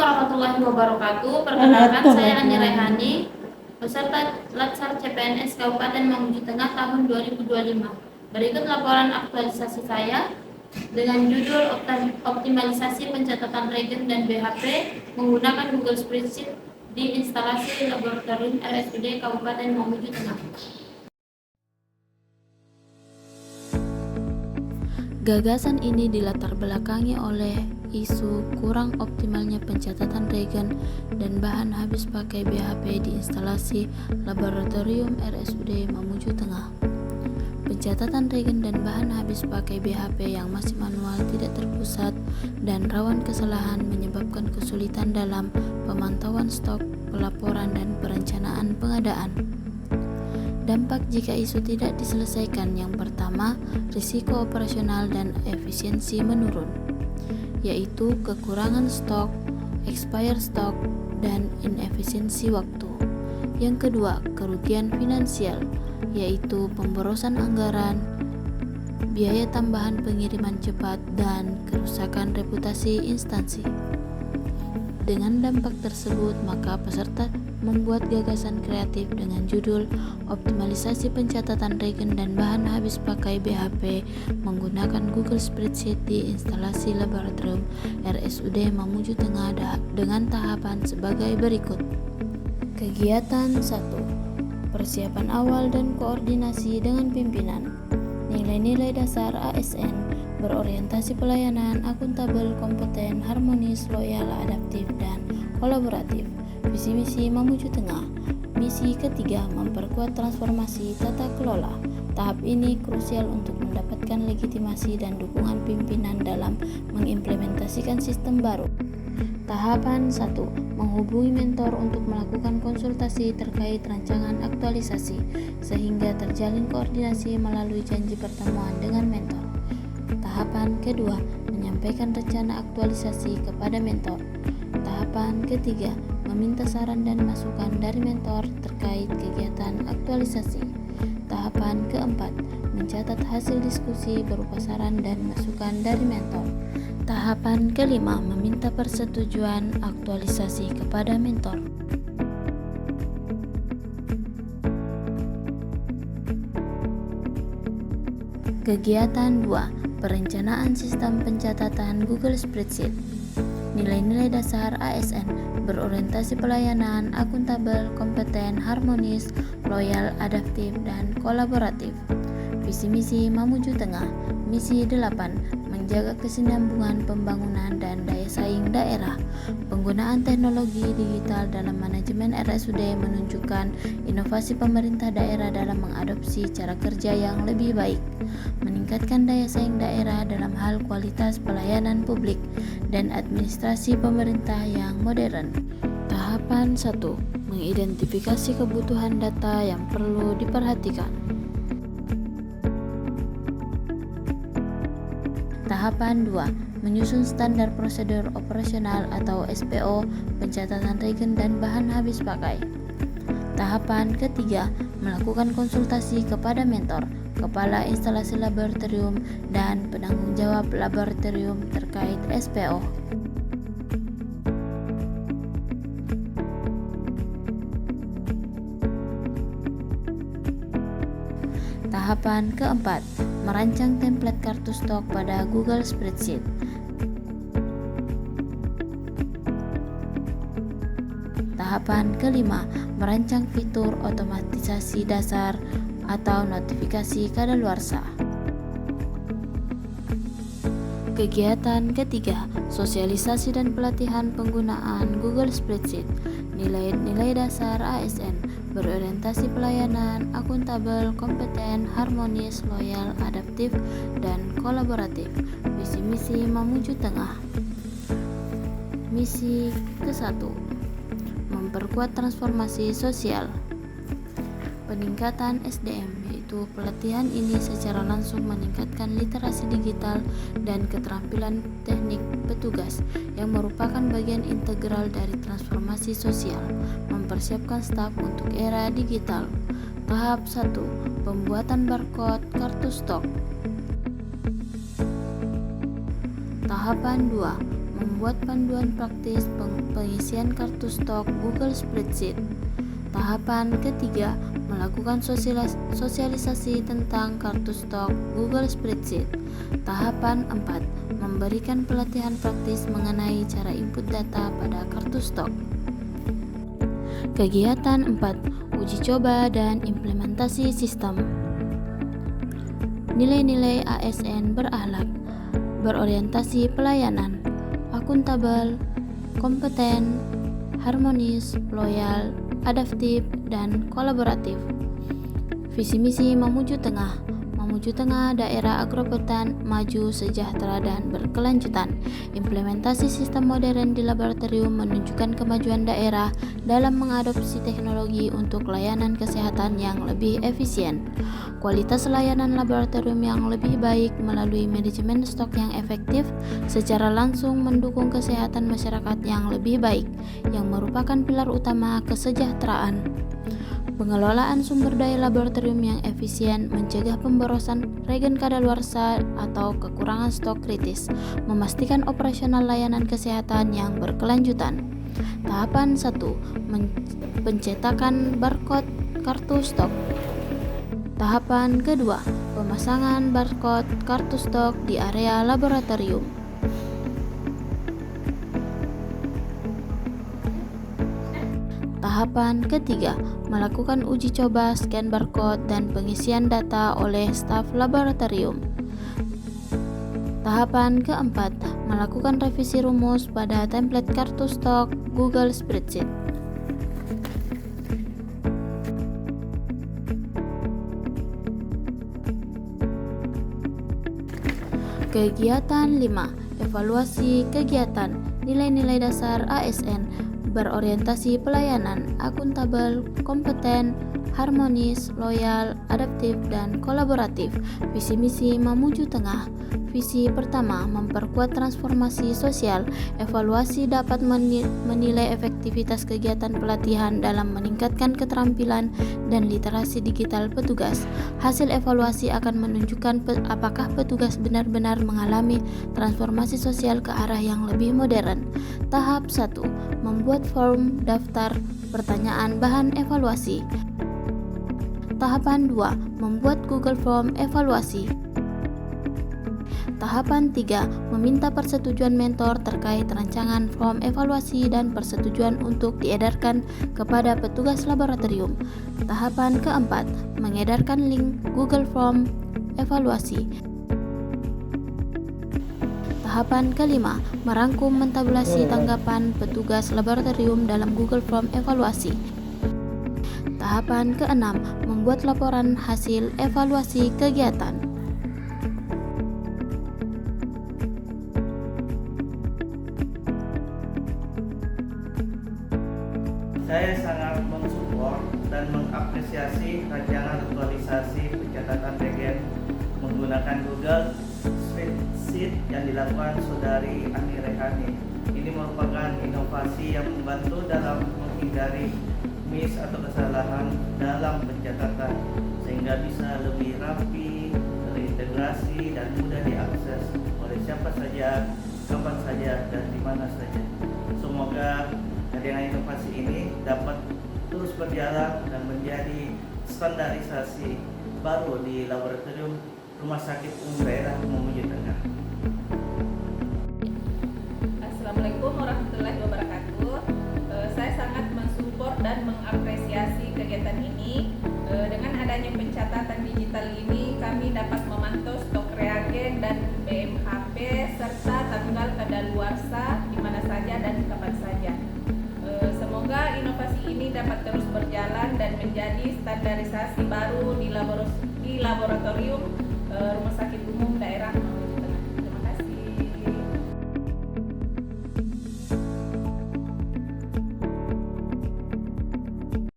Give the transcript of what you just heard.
warahmatullahi wabarakatuh. Perkenalkan, saya Andi Raihani, peserta Latsar CPNS Kabupaten Mamuju Tengah tahun 2025. Berikut laporan aktualisasi saya dengan judul Optimalisasi Pencatatan Regen dan BHP menggunakan Google Spreadsheet di instalasi laboratorium RSUD Kabupaten Mamuju Tengah. Gagasan ini dilatar belakangi oleh isu kurang optimalnya pencatatan regen dan bahan habis pakai BHP di instalasi laboratorium RSUD Mamuju Tengah. Pencatatan regen dan bahan habis pakai BHP yang masih manual, tidak terpusat, dan rawan kesalahan menyebabkan kesulitan dalam pemantauan stok, pelaporan, dan perencanaan pengadaan. Dampak jika isu tidak diselesaikan: yang pertama, risiko operasional dan efisiensi menurun, yaitu kekurangan stok, expired stok, dan inefisiensi waktu. Yang kedua, kerugian finansial, yaitu pemborosan anggaran, biaya tambahan pengiriman cepat, dan kerusakan reputasi instansi. Dengan dampak tersebut, maka peserta membuat gagasan kreatif dengan judul Optimalisasi Pencatatan Regen dan Bahan Habis Pakai BHP menggunakan Google Spreadsheet di instalasi laboratorium RSUD Mamuju Tengah dengan tahapan sebagai berikut. Kegiatan 1. Persiapan awal dan koordinasi dengan pimpinan. Nilai-nilai dasar ASN berorientasi pelayanan, akuntabel, kompeten, harmonis, loyal, adaptif, dan kolaboratif. Visi misi Mamuju Tengah. Misi ketiga, memperkuat transformasi tata kelola. Tahap ini krusial untuk mendapatkan legitimasi dan dukungan pimpinan dalam mengimplementasikan sistem baru. Tahapan 1. Menghubungi mentor untuk melakukan konsultasi terkait rancangan aktualisasi, sehingga terjalin koordinasi melalui janji pertemuan dengan mentor. Tahapan kedua, menyampaikan rencana aktualisasi kepada mentor. Tahapan ketiga, meminta saran dan masukan dari mentor terkait kegiatan aktualisasi. Tahapan keempat, mencatat hasil diskusi berupa saran dan masukan dari mentor. Tahapan kelima, meminta persetujuan aktualisasi kepada mentor. Kegiatan 2. Perencanaan sistem pencatatan Google Spreadsheet. Nilai-nilai dasar ASN berorientasi pelayanan, akuntabel, kompeten, harmonis, loyal, adaptif, dan kolaboratif. Visi misi Mamuju Tengah. Misi 8. Menjaga kesinambungan pembangunan dan daya saing daerah. Penggunaan teknologi digital dalam manajemen RSUD menunjukkan inovasi pemerintah daerah dalam mengadopsi cara kerja yang lebih baik, meningkatkan daya saing daerah dalam hal kualitas pelayanan publik, dan administrasi pemerintah yang modern. Tahapan 1. Mengidentifikasi kebutuhan data yang perlu diperhatikan. Tahapan 2. Menyusun standar prosedur operasional atau SPO pencatatan regen dan bahan habis pakai. Tahapan ketiga, melakukan konsultasi kepada mentor, kepala instalasi laboratorium, dan penanggung jawab laboratorium terkait SPO. Tahapan keempat, merancang template kartu stok pada Google Spreadsheet. Tahapan kelima, merancang fitur otomatisasi dasar atau notifikasi kadaluarsa. Kegiatan ketiga, sosialisasi dan pelatihan penggunaan Google Spreadsheet. Nilai-nilai dasar ASN berorientasi pelayanan, akuntabel, kompeten, harmonis, loyal, adaptif, dan kolaboratif. Visi misi Mamuju Tengah. Misi ke-1, memperkuat transformasi sosial. Peningkatan SDM, yaitu pelatihan ini secara langsung meningkatkan literasi digital dan keterampilan teknik petugas yang merupakan bagian integral dari transformasi sosial, mempersiapkan staf untuk era digital. Tahap 1. Pembuatan barcode kartu stok. Tahapan 2. membuat panduan praktis pengisian kartu stok Google Spreadsheet. Tahapan ketiga, melakukan sosialisasi tentang kartu stok Google Spreadsheet. Tahapan 4, memberikan pelatihan praktis mengenai cara input data pada kartu stok. Kegiatan 4, uji coba dan implementasi sistem. Nilai-nilai ASN berakhlak, berorientasi pelayanan, akuntabel, kompeten, harmonis, loyal, adaptif, dan kolaboratif. Visi misi menuju tengah daerah agropetan maju, sejahtera, dan berkelanjutan. Implementasi sistem modern di laboratorium menunjukkan kemajuan daerah dalam mengadopsi teknologi untuk layanan kesehatan yang lebih efisien. Kualitas layanan laboratorium yang lebih baik melalui manajemen stok yang efektif secara langsung mendukung kesehatan masyarakat yang lebih baik, yang merupakan pilar utama kesejahteraan. Pengelolaan sumber daya laboratorium yang efisien, mencegah pemborosan regen kadaluarsa atau kekurangan stok kritis, memastikan operasional layanan kesehatan yang berkelanjutan. Tahapan 1, pencetakan barcode kartu stok. Tahapan kedua, pemasangan barcode kartu stok di area laboratorium. Tahapan ketiga, melakukan uji coba scan barcode dan pengisian data oleh staf laboratorium. Tahapan keempat, melakukan revisi rumus pada template kartu stok Google Spreadsheet. Kegiatan 5, evaluasi kegiatan, nilai-nilai dasar ASN, berorientasi pelayanan, akuntabel, kompeten, harmonis, loyal, adaptif, dan kolaboratif. Visi misi menuju tengah. Visi pertama, memperkuat transformasi sosial. Evaluasi dapat menilai efektivitas kegiatan pelatihan dalam meningkatkan keterampilan dan literasi digital petugas. Hasil evaluasi akan menunjukkan apakah petugas benar-benar mengalami transformasi sosial ke arah yang lebih modern. Tahap 1, membuat form daftar pertanyaan bahan evaluasi. Tahapan 2, membuat Google Form evaluasi. Tahapan 3, meminta persetujuan mentor terkait rancangan form evaluasi dan persetujuan untuk diedarkan kepada petugas laboratorium. Tahapan keempat, mengedarkan link Google Form evaluasi. Tahapan kelima, merangkum mentabulasi tanggapan petugas laboratorium dalam Google Form evaluasi. Tahapan keenam, membuat laporan hasil evaluasi kegiatan. Saya sangat mensupport dan mengapresiasi rancangan aktualisasi pencatatan regen menggunakan Google Spreadsheet yang dilakukan Saudari Ani Rehani. Ini merupakan inovasi yang membantu dalam menghindari miss atau kesalahan dalam pencatatan, sehingga bisa lebih rapi, terintegrasi, dan mudah diakses oleh siapa saja, kapan saja, dan di mana saja. Semoga dengan inovasi ini dapat terus berjalan dan menjadi standarisasi baru di laboratorium Rumah Sakit Umum Daerah Mamuju Tengah. Assalamualaikum warahmatullahi wabarakatuh. Saya sangat mensupport dan mengapresiasi kegiatan ini. Dengan adanya pencatatan digital ini, kami dapat memantau stok reagen dan BMHP serta tanggal kadaluarsa di mana saja dan kapan saja. Semoga inovasi ini dapat terus berjalan dan menjadi standarisasi baru di laboratorium Rumah Sakit